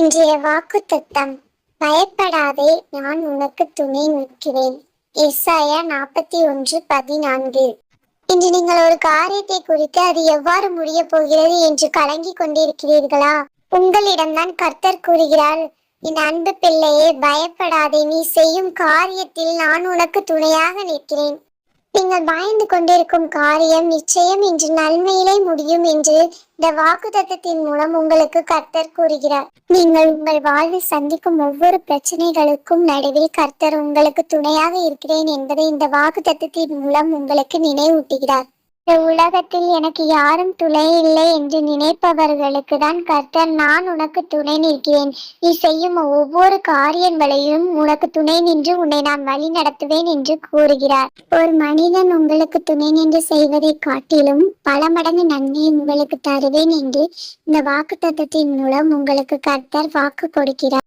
இன்றைய வாக்குத்தத்தம். பயப்படாதே, நான் உனக்கு துணை நிற்கிறேன். எசாயா 41:14. இன்று நீங்கள் ஒரு காரியத்தை குறித்து அது எவ்வாறு முடிய போகிறது என்று கலங்கிக் கொண்டிருக்கிறீர்களா? உங்களிடம்தான் கர்த்தர் கூறுகிறார், என் அன்பு பிள்ளையே, பயப்படாதே, நீ செய்யும் காரியத்தில் நான் உனக்கு துணையாக நிற்கிறேன். நீங்கள் பயந்து கொண்டிருக்கும் காரியம் நிச்சயம் இன்று நன்மையிலே முடியும் என்று இந்த வாக்குத்தத்தத்தின் மூலம் உங்களுக்கு கர்த்தர் கூறுகிறார். நீங்கள் உங்கள் வாழ்வில் சந்திக்கும் ஒவ்வொரு பிரச்சனைகளுக்கும் நடுவில் கர்த்தர் உங்களுக்கு துணையாக இருக்கிறேன் என்பதை இந்த வாக்குத்தத்தத்தின் மூலம் உங்களுக்கு நினைவூட்டுகிறார். இந்த உலகத்தில் எனக்கு யாரும் துணை இல்லை என்று நினைப்பவர்களுக்கு தான் கர்த்தர், நான் உனக்கு துணை நிற்கிறேன், நீ செய்யும் ஒவ்வொரு காரியங்களையும் உனக்கு துணை நின்று உன்னை நான் வழி நடத்துவேன் என்று கூறுகிறார். ஒரு மனிதன் உங்களுக்கு துணை நின்று செய்வதை காட்டிலும் பல மடங்கு நன்மை உங்களுக்கு தருவேன் என்று இந்த வாக்குத்தத்தத்தின் மூலம் உங்களுக்கு கர்த்தர் வாக்கு கொடுக்கிறார்.